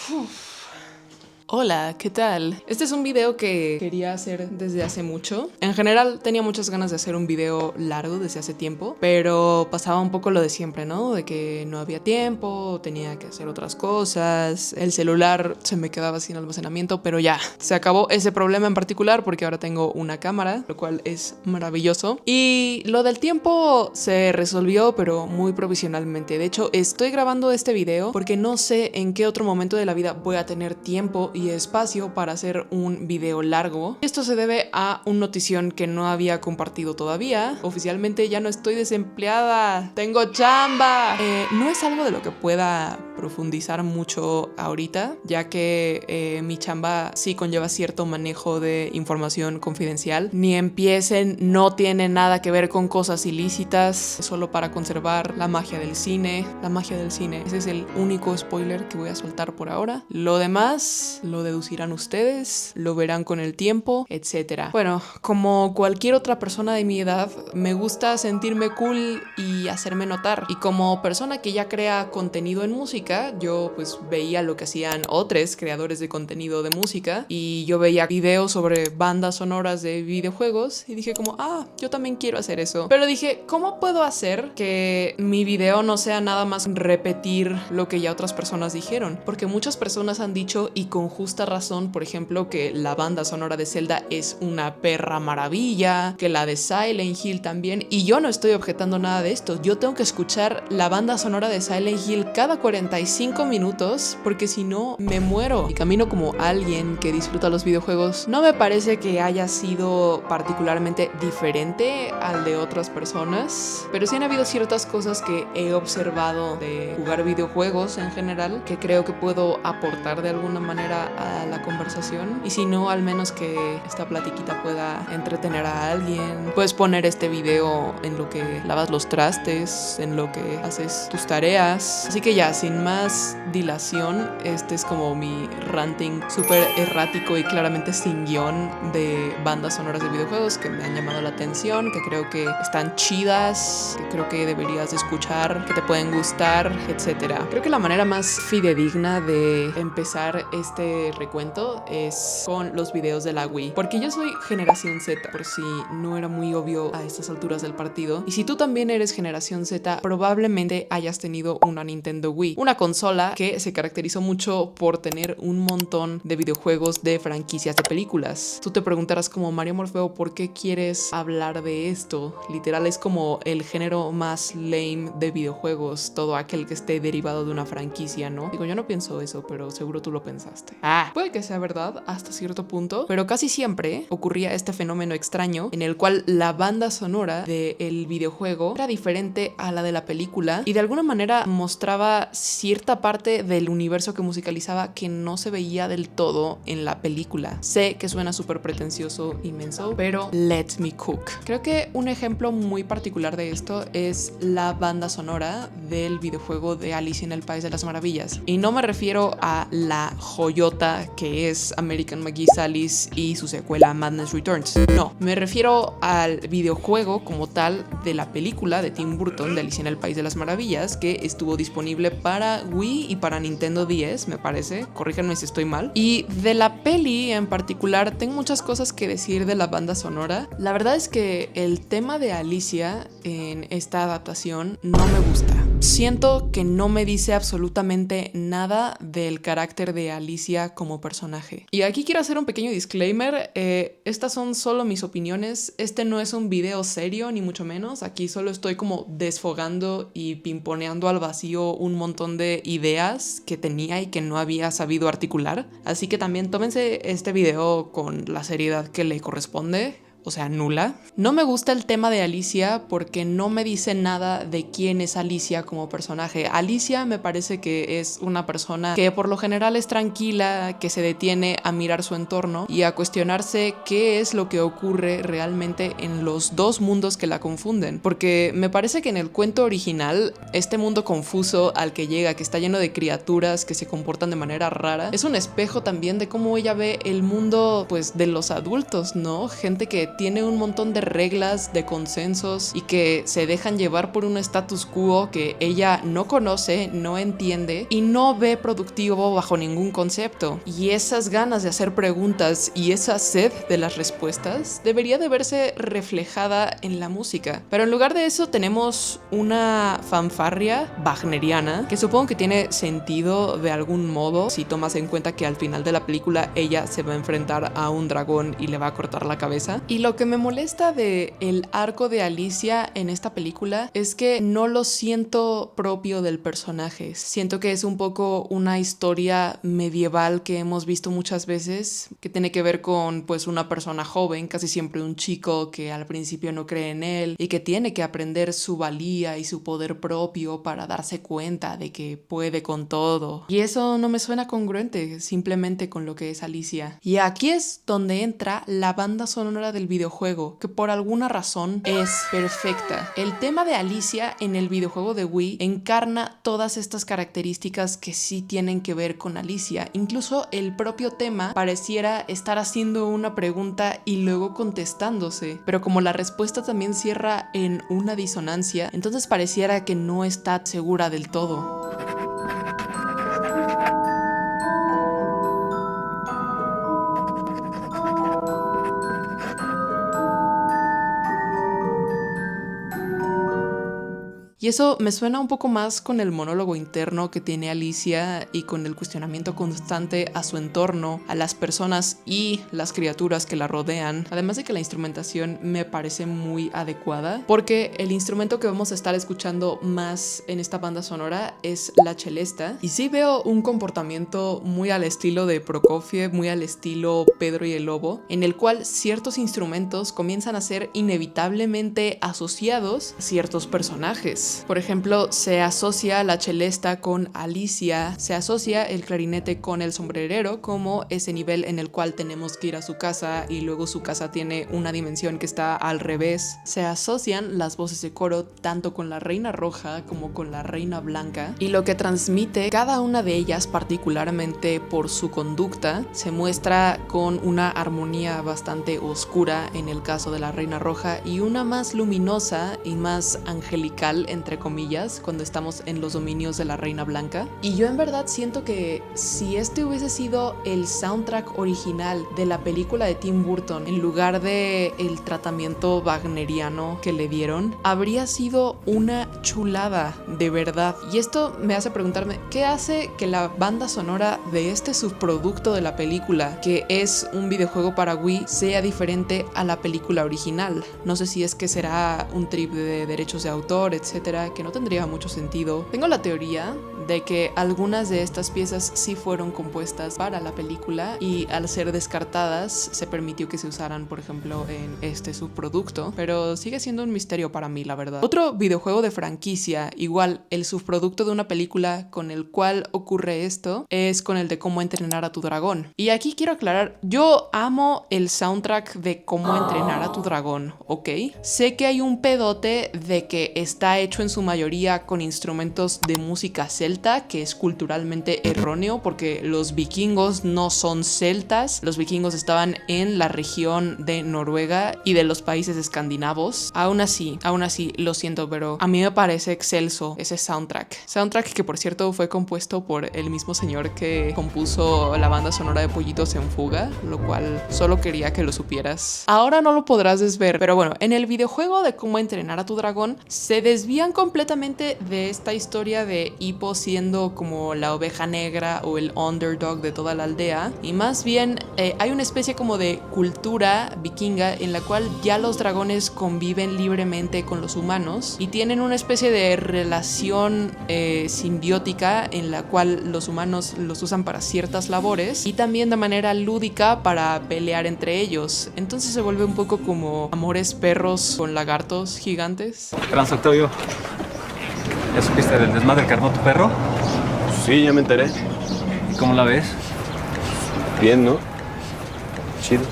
Uf. Hola, ¿qué tal? Este es un video que quería hacer desde hace mucho. En general tenía muchas ganas de hacer un video largo desde hace tiempo, pero pasaba un poco lo de siempre, ¿no? De que no había tiempo, tenía que hacer otras cosas, el celular se me quedaba sin almacenamiento, pero ya, se acabó ese problema en particular porque ahora tengo una cámara, lo cual es maravilloso. Y lo del tiempo se resolvió, pero muy provisionalmente. De hecho, estoy grabando este video porque no sé en qué otro momento de la vida voy a tener tiempo y espacio para hacer un video largo. Esto se debe a una notición que no había compartido todavía. Oficialmente ya no estoy desempleada. ¡Tengo chamba! No es algo de lo que pueda profundizar mucho ahorita, ya que mi chamba sí conlleva cierto manejo de información confidencial. Ni empiecen, no tiene nada que ver con cosas ilícitas, es solo para conservar la magia del cine. La magia del cine. Ese es el único spoiler que voy a soltar por ahora. Lo demás lo deducirán ustedes, lo verán con el tiempo, etc. Bueno, como cualquier otra persona de mi edad, me gusta sentirme cool y hacerme notar. Y como persona que ya crea contenido en música, yo pues veía lo que hacían otros creadores de contenido de música y yo veía videos sobre bandas sonoras de videojuegos y dije como, yo también quiero hacer eso. Pero dije, ¿cómo puedo hacer que mi video no sea nada más repetir lo que ya otras personas dijeron? Porque muchas personas han dicho, y con justa razón, por ejemplo, que la banda sonora de Zelda es una perra maravilla, que la de Silent Hill también, y yo no estoy objetando nada de esto. Yo tengo que escuchar la banda sonora de Silent Hill cada 45 minutos porque si no me muero. Y camino como alguien que disfruta los videojuegos. No me parece que haya sido particularmente diferente al de otras personas, pero sí han habido ciertas cosas que he observado de jugar videojuegos en general que creo que puedo aportar de alguna manera a la conversación, y si no, al menos que esta platiquita pueda entretener a alguien. Puedes poner este video en lo que lavas los trastes, en lo que haces tus tareas. Así que ya, sin más dilación, este es como mi ranting súper errático y claramente sin guión de bandas sonoras de videojuegos que me han llamado la atención, que creo que están chidas, que creo que deberías escuchar, que te pueden gustar, etc. Creo que la manera más fidedigna de empezar este recuento es con los videos de la Wii, porque yo soy generación Z, por si no era muy obvio a estas alturas del partido. Y si tú también eres generación Z, probablemente hayas tenido una Nintendo Wii, una consola que se caracterizó mucho por tener un montón de videojuegos de franquicias de películas. Tú te preguntarás como, Mario Morfeo, ¿por qué quieres hablar de esto? Literal es como el género más lame de videojuegos, todo aquel que esté derivado de una franquicia, ¿no? Digo, yo no pienso eso, pero seguro tú lo pensaste. Puede que sea verdad hasta cierto punto, pero casi siempre ocurría este fenómeno extraño en el cual la banda sonora del videojuego era diferente a la de la película y de alguna manera mostraba cierta parte del universo que musicalizaba que no se veía del todo en la película. Sé que suena súper pretencioso, inmenso, pero let me cook. Creo que un ejemplo muy particular de esto es la banda sonora del videojuego de Alicia en el País de las Maravillas. Y no me refiero a la joyota que es American McGee's Alice y su secuela Madness Returns. No, me refiero al videojuego como tal de la película de Tim Burton de Alicia en el País de las Maravillas, que estuvo disponible para Wii y para Nintendo 10, me parece. Corríjanme si estoy mal. Y de la peli en particular tengo muchas cosas que decir de la banda sonora. La verdad es que el tema de Alicia en esta adaptación no me gusta. Siento que no me dice absolutamente nada del carácter de Alicia como personaje. Y aquí quiero hacer un pequeño disclaimer. Estas son solo mis opiniones. Este no es un video serio, ni mucho menos. Aquí solo estoy como desfogando y pimponeando al vacío un montón de ideas que tenía y que no había sabido articular. Así que también tómense este video con la seriedad que le corresponde. O sea, nula. No me gusta el tema de Alicia porque no me dice nada de quién es Alicia como personaje. Alicia me parece que es una persona que por lo general es tranquila, que se detiene a mirar su entorno y a cuestionarse qué es lo que ocurre realmente en los dos mundos que la confunden. Porque me parece que en el cuento original, este mundo confuso al que llega, que está lleno de criaturas que se comportan de manera rara, es un espejo también de cómo ella ve el mundo, pues, de los adultos, ¿no? Gente que tiene un montón de reglas, de consensos y que se dejan llevar por un status quo que ella no conoce, no entiende y no ve productivo bajo ningún concepto. Y esas ganas de hacer preguntas y esa sed de las respuestas debería de verse reflejada en la música. Pero en lugar de eso tenemos una fanfarria wagneriana que supongo que tiene sentido de algún modo si tomas en cuenta que al final de la película ella se va a enfrentar a un dragón y le va a cortar la cabeza. Y lo que me molesta de el arco de Alicia en esta película es que no lo siento propio del personaje. Siento que es un poco una historia medieval que hemos visto muchas veces, que tiene que ver con pues una persona joven, casi siempre un chico que al principio no cree en él y que tiene que aprender su valía y su poder propio para darse cuenta de que puede con todo. Y eso no me suena congruente simplemente con lo que es Alicia. Y aquí es donde entra la banda sonora del videojuego, que por alguna razón es perfecta. El tema de Alicia en el videojuego de Wii encarna todas estas características que sí tienen que ver con Alicia. Incluso el propio tema pareciera estar haciendo una pregunta y luego contestándose, pero como la respuesta también cierra en una disonancia, entonces pareciera que no está segura del todo. Y eso me suena un poco más con el monólogo interno que tiene Alicia y con el cuestionamiento constante a su entorno, a las personas y las criaturas que la rodean. Además de que la instrumentación me parece muy adecuada, porque el instrumento que vamos a estar escuchando más en esta banda sonora es la celesta. Y sí veo un comportamiento muy al estilo de Prokofiev, muy al estilo Pedro y el Lobo, en el cual ciertos instrumentos comienzan a ser inevitablemente asociados a ciertos personajes. Por ejemplo, se asocia la celesta con Alicia, se asocia el clarinete con el sombrerero como ese nivel en el cual tenemos que ir a su casa y luego su casa tiene una dimensión que está al revés. Se asocian las voces de coro tanto con la reina roja como con la reina blanca, y lo que transmite cada una de ellas, particularmente por su conducta, se muestra con una armonía bastante oscura en el caso de la reina roja y una más luminosa y más angelical entre comillas cuando estamos en los dominios de la reina blanca. Y yo en verdad siento que si este hubiese sido el soundtrack original de la película de Tim Burton en lugar de el tratamiento wagneriano que le dieron, habría sido una chulada de verdad. Y esto me hace preguntarme, ¿qué hace que la banda sonora de este subproducto de la película, que es un videojuego para Wii, sea diferente a la película original? No sé si es que será un trip de derechos de autor, etcétera, que no tendría mucho sentido. Tengo la teoría de que algunas de estas piezas sí fueron compuestas para la película y al ser descartadas se permitió que se usaran, por ejemplo, en este subproducto, pero sigue siendo un misterio para mí, la verdad. Otro videojuego de franquicia, igual el subproducto de una película con el cual ocurre esto, es con el de Cómo entrenar a tu dragón. Y aquí quiero aclarar, yo amo el soundtrack de Cómo entrenar a tu dragón, ¿ok? Sé que hay un pedote de que está hecho en su mayoría con instrumentos de música celta, que es culturalmente erróneo porque los vikingos no son celtas, los vikingos estaban en la región de Noruega y de los países escandinavos. Aún así, lo siento, pero a mí me parece excelso ese soundtrack que por cierto fue compuesto por el mismo señor que compuso la banda sonora de Pollitos en Fuga, lo cual solo quería que lo supieras. Ahora no lo podrás desver, pero bueno, en el videojuego de Cómo entrenar a tu dragón se desvían completamente de esta historia de Hippo siendo como la oveja negra o el underdog de toda la aldea, y más bien hay una especie como de cultura vikinga en la cual ya los dragones conviven libremente con los humanos y tienen una especie de relación simbiótica en la cual los humanos los usan para ciertas labores y también de manera lúdica para pelear entre ellos. Entonces se vuelve un poco como amores perros con lagartos gigantes. Transoctavio, ¿ya supiste del desmadre que armó tu perro? Sí, ya me enteré. ¿Y cómo la ves? Bien, ¿no? Chido.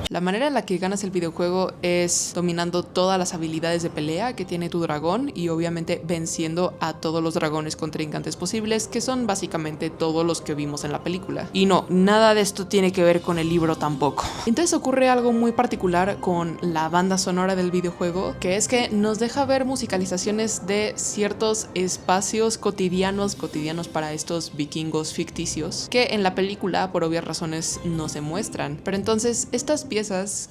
La manera en la que ganas el videojuego es dominando todas las habilidades de pelea que tiene tu dragón y obviamente venciendo a todos los dragones contrincantes posibles, que son básicamente todos los que vimos en la película. Y no, nada de esto tiene que ver con el libro tampoco. Entonces ocurre algo muy particular con la banda sonora del videojuego, que es que nos deja ver musicalizaciones de ciertos espacios cotidianos para estos vikingos ficticios, que en la película por obvias razones no se muestran. Pero entonces estas piezas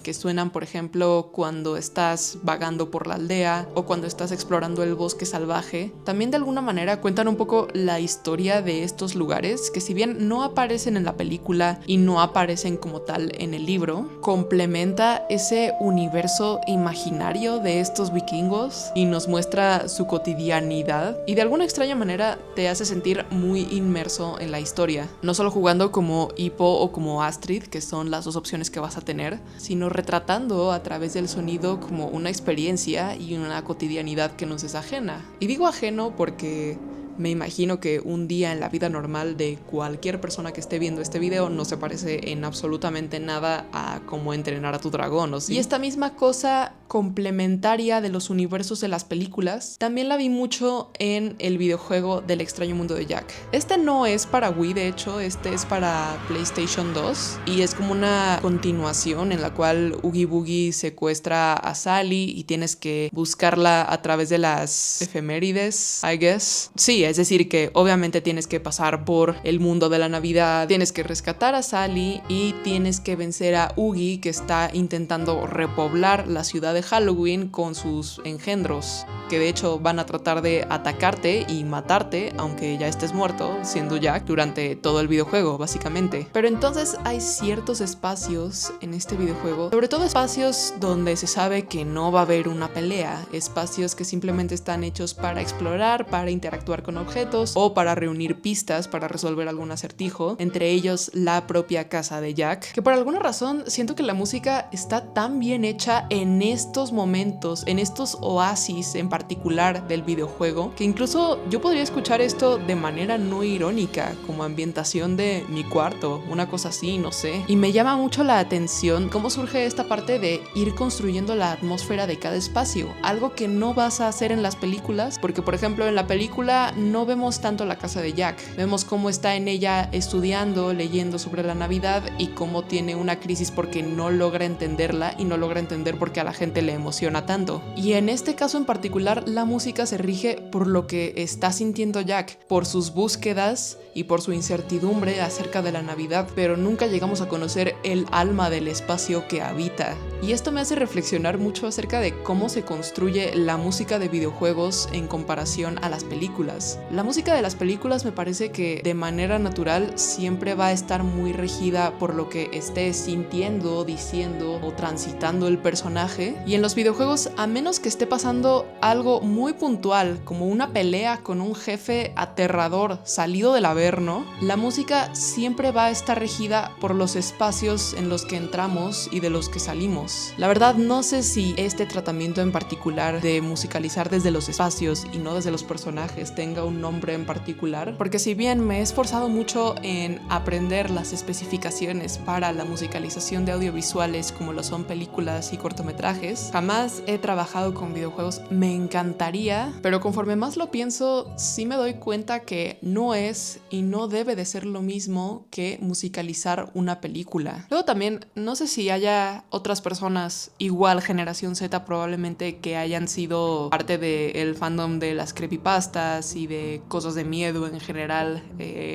que suenan, por ejemplo, cuando estás vagando por la aldea o cuando estás explorando el bosque salvaje, también de alguna manera cuentan un poco la historia de estos lugares, que si bien no aparecen en la película y no aparecen como tal en el libro, complementa ese universo imaginario de estos vikingos y nos muestra su cotidianidad y de alguna extraña manera te hace sentir muy inmerso en la historia, no solo jugando como Hippo o como Astrid, que son las dos opciones que vas a tener, sino retratando a través del sonido como una experiencia y una cotidianidad que nos es ajena. Y digo ajeno porque me imagino que un día en la vida normal de cualquier persona que esté viendo este video no se parece en absolutamente nada a cómo entrenar a tu dragón, ¿o sí? Y esta misma cosa complementaria de los universos de las películas también la vi mucho en el videojuego del extraño mundo de Jack. Este no es para Wii, de hecho, este es para PlayStation 2 y es como una continuación en la cual Oogie Boogie secuestra a Sally y tienes que buscarla a través de las efemérides, I guess. Sí, es decir que obviamente tienes que pasar por el mundo de la Navidad, tienes que rescatar a Sally y tienes que vencer a Oogie, que está intentando repoblar la ciudad de Halloween con sus engendros, que de hecho van a tratar de atacarte y matarte aunque ya estés muerto, siendo Jack, durante todo el videojuego básicamente. Pero entonces hay ciertos espacios en este videojuego, sobre todo espacios donde se sabe que no va a haber una pelea, espacios que simplemente están hechos para explorar, para interactuar con objetos o para reunir pistas para resolver algún acertijo, entre ellos la propia casa de Jack, que por alguna razón siento que la música está tan bien hecha en estos momentos, en estos oasis en particular del videojuego, que incluso yo podría escuchar esto de manera no irónica, como ambientación de mi cuarto, una cosa así, no sé. Y me llama mucho la atención cómo surge esta parte de ir construyendo la atmósfera de cada espacio, algo que no vas a hacer en las películas, porque por ejemplo en la película no vemos tanto la casa de Jack, vemos cómo está en ella estudiando, leyendo sobre la Navidad y cómo tiene una crisis porque no logra entenderla y no logra entender por qué a la gente le emociona tanto. Y en este caso en particular la música se rige por lo que está sintiendo Jack, por sus búsquedas y por su incertidumbre acerca de la Navidad, pero nunca llegamos a conocer el alma del espacio que habita. Y esto me hace reflexionar mucho acerca de cómo se construye la música de videojuegos en comparación a las películas. La música de las películas me parece que de manera natural siempre va a estar muy regida por lo que esté sintiendo, diciendo o transitando el personaje, y en los videojuegos, a menos que esté pasando algo muy puntual como una pelea con un jefe aterrador salido del Averno, la música siempre va a estar regida por los espacios en los que entramos y de los que salimos. La verdad no sé si este tratamiento en particular de musicalizar desde los espacios y no desde los personajes tenga un nombre en particular, porque si bien me he esforzado mucho en aprender las especificaciones para la musicalización de audiovisuales como lo son películas y cortometrajes, jamás he trabajado con videojuegos. Me encantaría, pero conforme más lo pienso sí me doy cuenta que no es y no debe de ser lo mismo que musicalizar una película. Luego también no sé si haya otras personas igual generación Z probablemente que hayan sido parte del fandom de las creepypastas y de cosas de miedo en general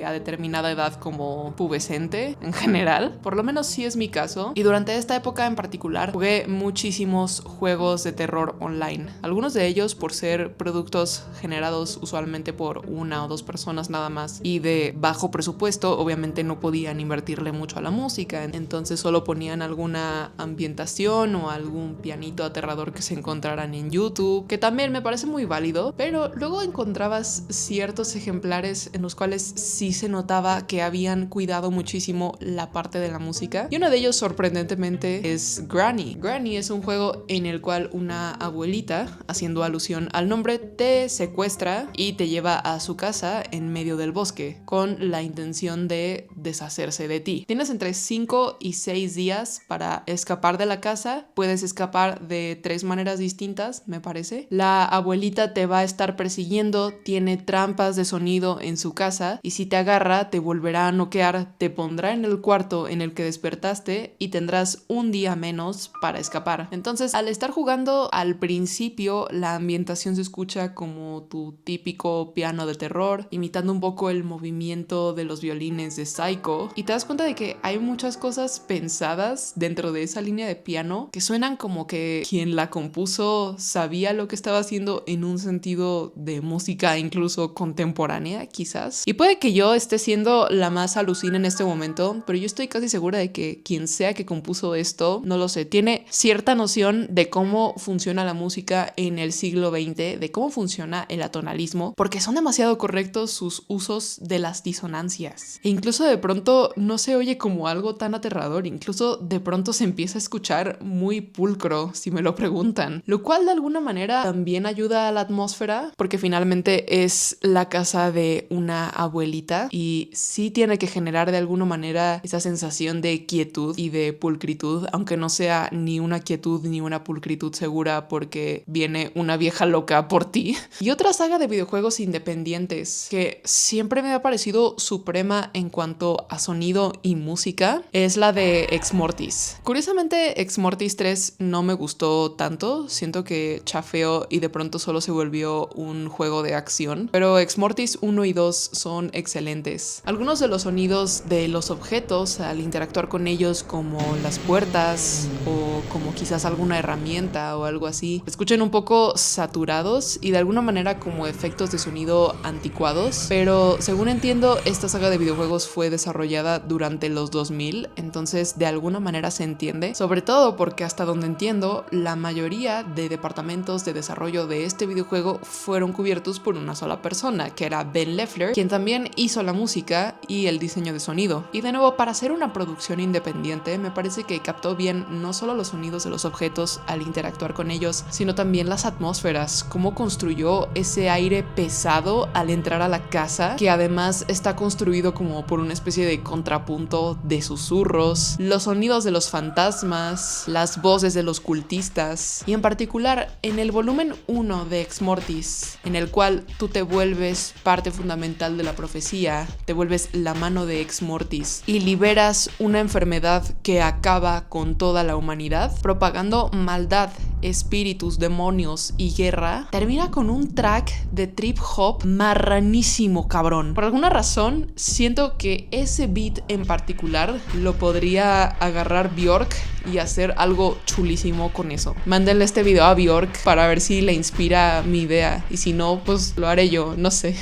a determinada edad como pubescente en general. Por lo menos sí es mi caso. Y durante esta época en particular jugué muchísimos juegos de terror online. Algunos de ellos por ser productos generados usualmente por una o dos personas nada más y de bajo presupuesto, obviamente no podían invertirle mucho a la música, entonces solo ponían alguna ambientación o algún pianito aterrador que se encontraran en YouTube, que también me parece muy válido, pero luego encontrabas ciertos ejemplares en los cuales sí se notaba que habían cuidado muchísimo la parte de la música, y uno de ellos sorprendentemente es Granny. Granny es un juego video en el cual una abuelita, haciendo alusión al nombre, te secuestra y te lleva a su casa en medio del bosque con la intención de deshacerse de ti. Tienes entre 5 y 6 días para escapar de la casa. Puedes escapar de 3 maneras distintas, me parece. La abuelita te va a estar persiguiendo, tiene trampas de sonido en su casa y si te agarra te volverá a noquear, te pondrá en el cuarto en el que despertaste y tendrás un día menos para escapar. Entonces, al estar jugando, al principio la ambientación se escucha como tu típico piano de terror, imitando un poco el movimiento de los violines de Psycho, y te das cuenta de que hay muchas cosas pensadas dentro de esa línea de piano que suenan como que quien la compuso sabía lo que estaba haciendo en un sentido de música incluso contemporánea, quizás. Y puede que yo esté siendo la más alucina en este momento, pero yo estoy casi segura de que quien sea que compuso esto, no lo sé, tiene cierta noción de cómo funciona la música en el siglo XX, de cómo funciona el atonalismo, porque son demasiado correctos sus usos de las disonancias. E incluso de pronto no se oye como algo tan aterrador, incluso de pronto se empieza a escuchar muy pulcro, si me lo preguntan, lo cual de alguna manera también ayuda a la atmósfera, porque finalmente es la casa de una abuelita y sí tiene que generar de alguna manera esa sensación de quietud y de pulcritud, aunque no sea ni una quietud ni una pulcritud segura porque viene una vieja loca por ti. Y otra saga de videojuegos independientes que siempre me ha parecido suprema en cuanto a sonido y música es la de Ex Mortis. Curiosamente, Ex Mortis 3 no me gustó tanto, siento que chafeó y de pronto solo se volvió un juego de acción, pero Ex Mortis 1 y 2 son excelentes. Algunos de los sonidos de los objetos al interactuar con ellos, como las puertas o como quizás alguna herramienta o algo así, escuchan un poco saturados y de alguna manera como efectos de sonido anticuados, pero según entiendo esta saga de videojuegos fue desarrollada durante los 2000, entonces de alguna manera se entiende, sobre todo porque hasta donde entiendo la mayoría de departamentos de desarrollo de este videojuego fueron cubiertos por una sola persona, que era Ben Loeffler, quien también hizo la música y el diseño de sonido. Y de nuevo, para hacer una producción independiente me parece que captó bien no solo los sonidos de los objetos al interactuar con ellos, sino también las atmósferas, cómo construyó ese aire pesado al entrar a la casa, que además está construido como por una especie de contrapunto de susurros, los sonidos de los fantasmas, las voces de los cultistas, y en particular en el volumen 1 de Ex Mortis, en el cual tú te vuelves parte fundamental de la profecía, te vuelves la mano de Ex Mortis y liberas una enfermedad que acaba con toda la humanidad, propagando maldad, espíritus, demonios y guerra. Termina con un track de trip hop marranísimo, cabrón. Por alguna razón siento que ese beat en particular lo podría agarrar Björk y hacer algo chulísimo con eso. Mándenle este video a Björk para ver si le inspira mi idea, y si no, pues lo haré yo, no sé.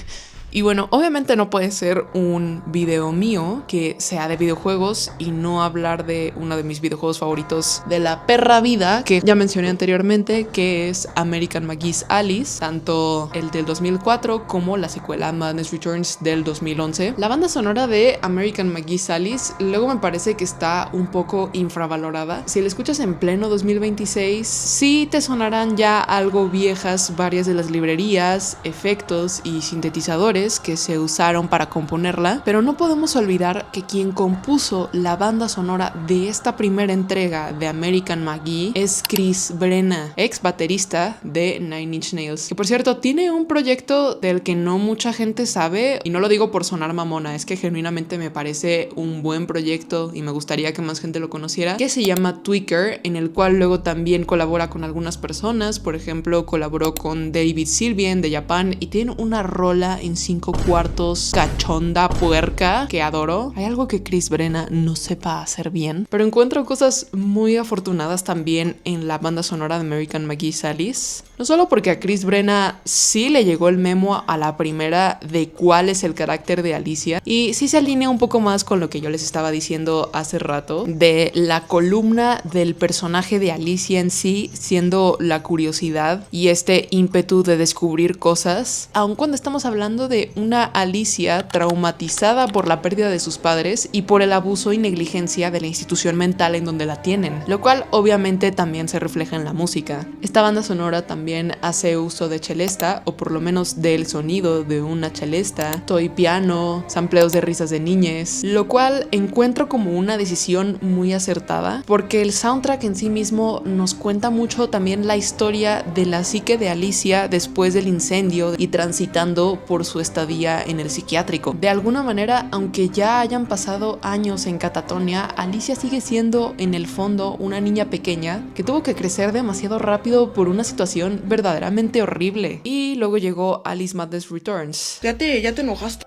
Y bueno, obviamente no puede ser un video mío que sea de videojuegos y no hablar de uno de mis videojuegos favoritos de la perra vida, que ya mencioné anteriormente, que es American McGee's Alice, tanto el del 2004 como la secuela Madness Returns del 2011. La banda sonora de American McGee's Alice luego me parece que está un poco infravalorada. Si la escuchas en pleno 2026, sí te sonarán ya algo viejas varias de las librerías, efectos y sintetizadores que se usaron para componerla, pero no podemos olvidar que quien compuso la banda sonora de esta primera entrega de American McGee es Chris Brenna, ex baterista de Nine Inch Nails, que por cierto tiene un proyecto del que no mucha gente sabe, y no lo digo por sonar mamona, es que genuinamente me parece un buen proyecto y me gustaría que más gente lo conociera, que se llama Tweaker, en el cual luego también colabora con algunas personas. Por ejemplo, colaboró con David Sylvian de Japan y tiene una rola en 5/4 cachonda puerca que adoro. Hay algo que Chris Brenna no sepa hacer bien, pero encuentro cosas muy afortunadas también en la banda sonora de American McGee's Alice. No solo porque a Chris Brenna sí le llegó el memo a la primera de cuál es el carácter de Alicia, y sí se alinea un poco más con lo que yo les estaba diciendo hace rato, de la columna del personaje de Alicia en sí siendo la curiosidad y este ímpetu de descubrir cosas, aun cuando estamos hablando de de una Alicia traumatizada por la pérdida de sus padres y por el abuso y negligencia de la institución mental en donde la tienen, lo cual obviamente también se refleja en la música. Esta banda sonora también hace uso de celesta, o por lo menos del sonido de una celesta, toy piano, sampleos de risas de niñes, lo cual encuentro como una decisión muy acertada, porque el soundtrack en sí mismo nos cuenta mucho también la historia de la psique de Alicia después del incendio y transitando por su estadía en el psiquiátrico. De alguna manera, aunque ya hayan pasado años en Catatonia, Alicia sigue siendo en el fondo una niña pequeña que tuvo que crecer demasiado rápido por una situación verdaderamente horrible. Y luego llegó Alice Madness Returns. Ya te enojaste.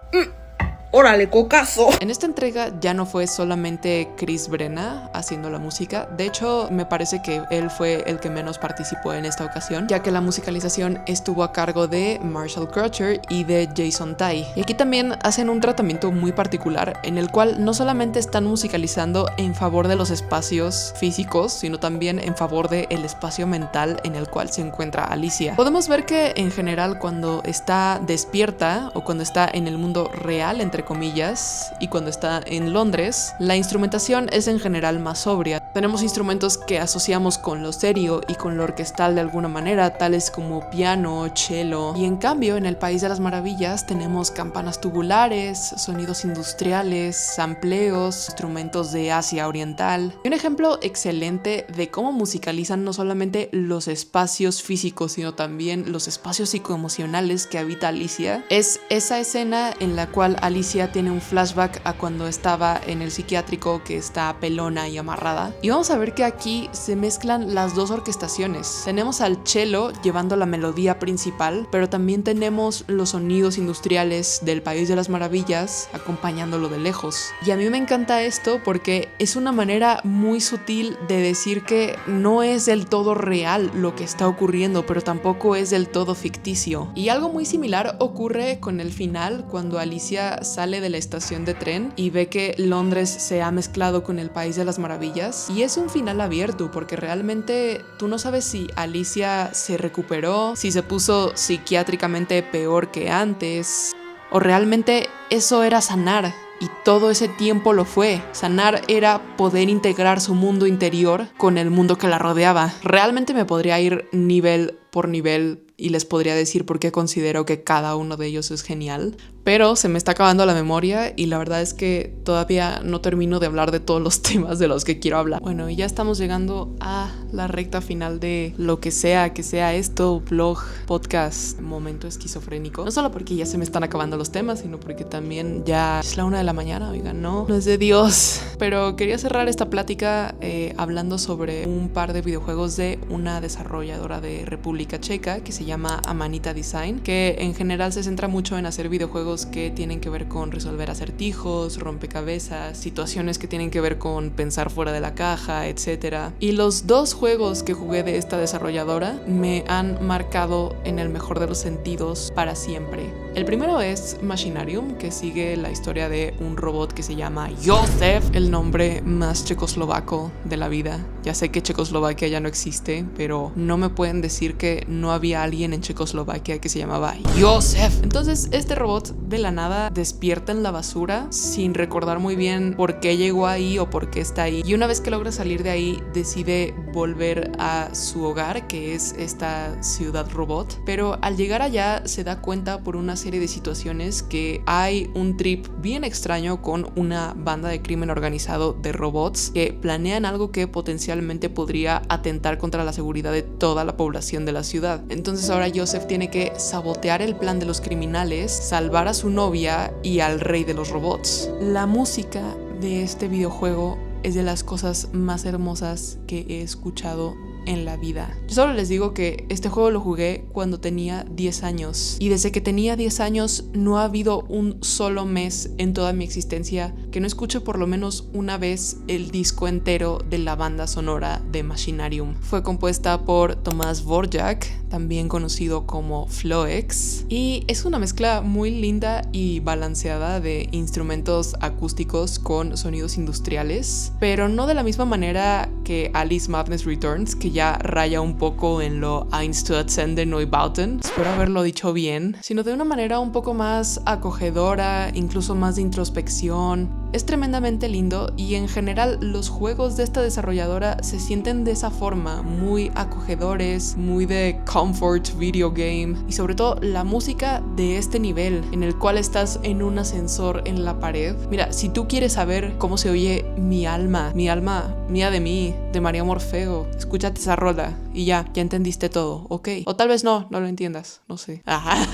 ¡Órale, cocazo! En esta entrega ya no fue solamente Chris Brenna haciendo la música. De hecho, me parece que él fue el que menos participó en esta ocasión, ya que la musicalización estuvo a cargo de Marshall Crutcher y de Jason Tai. Y aquí también hacen un tratamiento muy particular, en el cual no solamente están musicalizando en favor de los espacios físicos, sino también en favor del espacio mental en el cual se encuentra Alicia. Podemos ver que en general cuando está despierta o cuando está en el mundo real, entre comillas, y cuando está en Londres, la instrumentación es en general más sobria. Tenemos instrumentos que asociamos con lo serio y con lo orquestal de alguna manera, tales como piano, cello, y en cambio en el País de las Maravillas tenemos campanas tubulares, sonidos industriales, sampleos, instrumentos de Asia Oriental. Y un ejemplo excelente de cómo musicalizan no solamente los espacios físicos, sino también los espacios psicoemocionales que habita Alicia, es esa escena en la cual Alicia tiene un flashback a cuando estaba en el psiquiátrico, que está pelona y amarrada. Y vamos a ver que aquí se mezclan las dos orquestaciones. Tenemos al cello llevando la melodía principal, pero también tenemos los sonidos industriales del País de las Maravillas acompañándolo de lejos. Y a mí me encanta esto porque es una manera muy sutil de decir que no es del todo real lo que está ocurriendo, pero tampoco es del todo ficticio. Y algo muy similar ocurre con el final, cuando Alicia sale de la estación de tren y ve que Londres se ha mezclado con el País de las Maravillas, y es un final abierto porque realmente tú no sabes si Alicia se recuperó, si se puso psiquiátricamente peor que antes, o realmente eso era sanar. Y todo ese tiempo lo fue. Sanar era poder integrar su mundo interior con el mundo que la rodeaba. Realmente me podría ir nivel por nivel y les podría decir por qué considero que cada uno de ellos es genial, pero se me está acabando la memoria y la verdad es que todavía no termino de hablar de todos los temas de los que quiero hablar. Bueno, y ya estamos llegando a la recta final de lo que sea esto, blog, podcast, momento esquizofrénico. No solo porque ya se me están acabando los temas, sino porque también ya es la 1 de la mañana, oigan, no es de Dios. Pero quería cerrar esta plática hablando sobre un par de videojuegos de una desarrolladora de República Checa que se llama Amanita Design, que en general se centra mucho en hacer videojuegos que tienen que ver con resolver acertijos, rompecabezas, situaciones que tienen que ver con pensar fuera de la caja, etc. Y los dos juegos que jugué de esta desarrolladora me han marcado en el mejor de los sentidos para siempre. El primero es Machinarium, que sigue la historia de un robot que se llama Josef, el nombre más checoslovaco de la vida. Ya sé que Checoslovaquia ya no existe, pero no me pueden decir que no había alguien en Checoslovaquia que se llamaba Josef. Entonces este robot de la nada despierta en la basura sin recordar muy bien por qué llegó ahí o por qué está ahí. Y una vez que logra salir de ahí, decide volver a su hogar, que es esta ciudad robot. Pero al llegar allá se da cuenta por una serie de situaciones que hay un trip bien extraño con una banda de crimen organizado de robots que planean algo que potencialmente podría atentar contra la seguridad de toda la población de la ciudad. Entonces ahora Joseph tiene que sabotear el plan de los criminales, salvar a su novia y al rey de los robots. La música de este videojuego es de las cosas más hermosas que he escuchado en la vida. Yo solo les digo que este juego lo jugué cuando tenía 10 años y desde que tenía 10 años no ha habido un solo mes en toda mi existencia que no escuche por lo menos una vez el disco entero de la banda sonora de Machinarium. Fue compuesta por Tomás Dvorak, también conocido como Floex, y es una mezcla muy linda y balanceada de instrumentos acústicos con sonidos industriales, pero no de la misma manera que Alice Madness Returns, que ya raya un poco en lo Einstürzende Neubauten, espero haberlo dicho bien, sino de una manera un poco más acogedora, incluso más de introspección. Es tremendamente lindo y en general los juegos de esta desarrolladora se sienten de esa forma, muy acogedores, muy de comfort video game, y sobre todo la música de este nivel en el cual estás en un ascensor en la pared. Mira, si tú quieres saber cómo se oye mi alma mía de mí, de María Morfeo, escúchate esa rola y ya entendiste todo, ¿ok? O tal vez no lo entiendas, no sé. Ajá.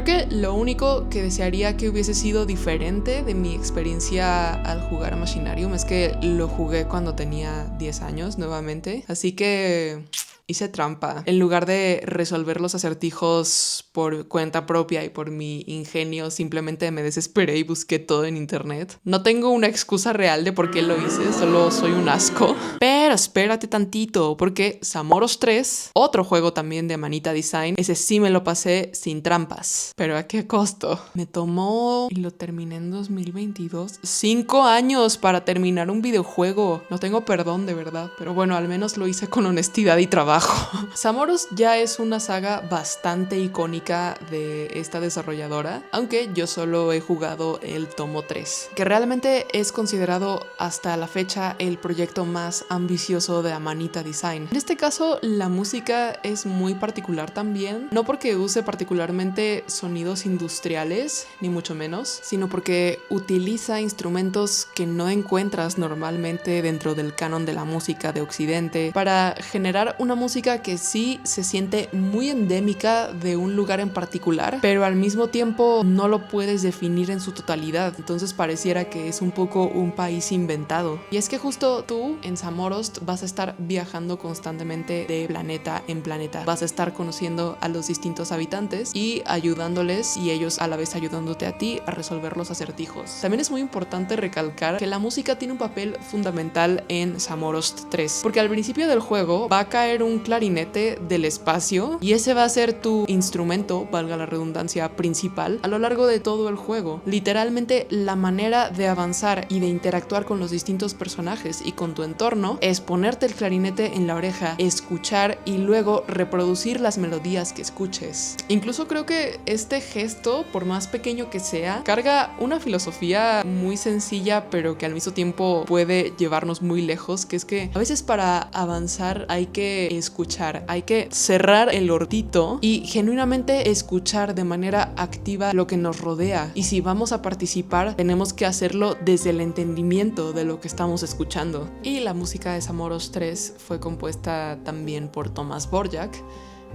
Creo que lo único que desearía que hubiese sido diferente de mi experiencia al jugar a Machinarium es que lo jugué cuando tenía 10 años nuevamente, así que hice trampa. En lugar de resolver los acertijos por cuenta propia y por mi ingenio, simplemente me desesperé y busqué todo en internet. No tengo una excusa real de por qué lo hice, solo soy un asco. Pero espérate tantito, porque Samoros 3, otro juego también de Manita Design, ese sí me lo pasé sin trampas. Pero ¿a qué costo? Me tomó, y lo terminé en 2022, 5 años para terminar un videojuego. No tengo perdón, de verdad. Pero bueno, al menos lo hice con honestidad y trabajo. Samoros ya es una saga bastante icónica de esta desarrolladora, aunque yo solo he jugado el tomo 3, que realmente es considerado hasta la fecha el proyecto más ambicioso de Amanita Design. En este caso, la música es muy particular también, no porque use particularmente sonidos industriales, ni mucho menos, sino porque utiliza instrumentos que no encuentras normalmente dentro del canon de la música de Occidente para generar una música que sí se siente muy endémica de un lugar en particular, pero al mismo tiempo no lo puedes definir en su totalidad, entonces pareciera que es un poco un país inventado. Y es que justo tú en Samorost vas a estar viajando constantemente de planeta en planeta, vas a estar conociendo a los distintos habitantes y ayudándoles, y ellos a la vez ayudándote a ti a resolver los acertijos. También es muy importante recalcar que la música tiene un papel fundamental en Samorost 3, porque al principio del juego va a caer un clarinete del espacio y ese va a ser tu instrumento, valga la redundancia, principal a lo largo de todo el juego. Literalmente la manera de avanzar y de interactuar con los distintos personajes y con tu entorno es ponerte el clarinete en la oreja, escuchar y luego reproducir las melodías que escuches. Incluso creo que este gesto, por más pequeño que sea, carga una filosofía muy sencilla pero que al mismo tiempo puede llevarnos muy lejos, que es que a veces para avanzar hay que escuchar, hay que cerrar el ortito y genuinamente escuchar de manera activa lo que nos rodea, y si vamos a participar tenemos que hacerlo desde el entendimiento de lo que estamos escuchando. Y la música de Samoros 3 fue compuesta también por Tomas Dvořák.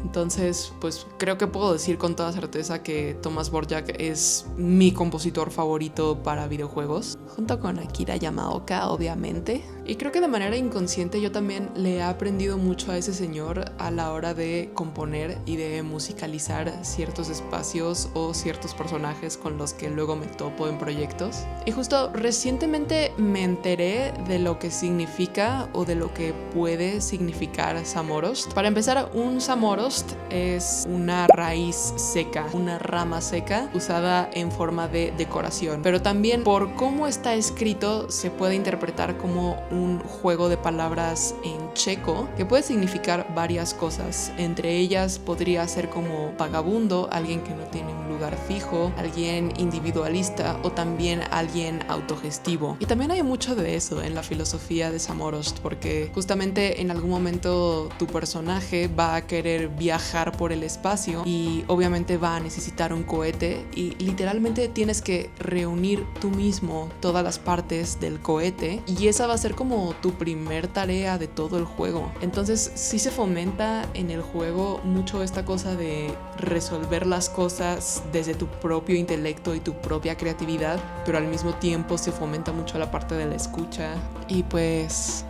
Entonces, pues creo que puedo decir con toda certeza que Tomas Dvořák es mi compositor favorito para videojuegos, junto con Akira Yamaoka, obviamente. Y creo que de manera inconsciente yo también le he aprendido mucho a ese señor a la hora de componer y de musicalizar ciertos espacios o ciertos personajes con los que luego me topo en proyectos. Y justo recientemente me enteré de lo que significa o de lo que puede significar Samorost. Para empezar, un Samorost es una raíz seca, una rama seca usada en forma de decoración, pero también por cómo está escrito se puede interpretar como un juego de palabras en checo que puede significar varias cosas. Entre ellas podría ser como vagabundo, alguien que no tiene un lugar fijo, alguien individualista o también alguien autogestivo. Y también hay mucho de eso en la filosofía de Samorost, porque justamente en algún momento tu personaje va a querer viajar por el espacio y obviamente va a necesitar un cohete, y literalmente tienes que reunir tú mismo todas las partes del cohete, y esa va a ser como tu primer tarea de todo el juego. Entonces sí se fomenta en el juego mucho esta cosa de resolver las cosas desde tu propio intelecto y tu propia creatividad, pero al mismo tiempo se fomenta mucho la parte de la escucha. Y pues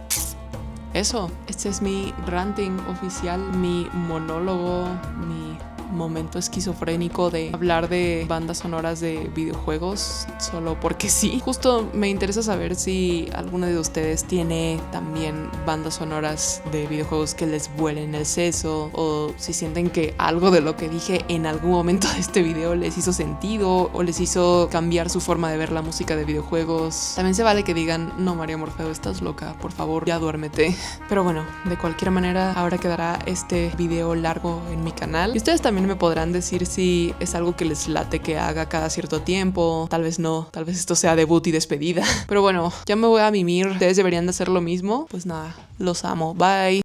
eso, este es mi ranting oficial, mi monólogo, mi momento esquizofrénico de hablar de bandas sonoras de videojuegos solo porque sí. Justo me interesa saber si alguno de ustedes tiene también bandas sonoras de videojuegos que les vuelen el seso, o si sienten que algo de lo que dije en algún momento de este video les hizo sentido o les hizo cambiar su forma de ver la música de videojuegos. También se vale que digan: no, María Morfeo, estás loca, por favor, ya duérmete. Pero bueno, de cualquier manera, ahora quedará este video largo en mi canal y ustedes también me podrán decir si es algo que les late que haga cada cierto tiempo. Tal vez no, tal vez esto sea debut y despedida. Pero bueno, ya me voy a mimir. Ustedes deberían de hacer lo mismo. Pues nada, los amo. Bye.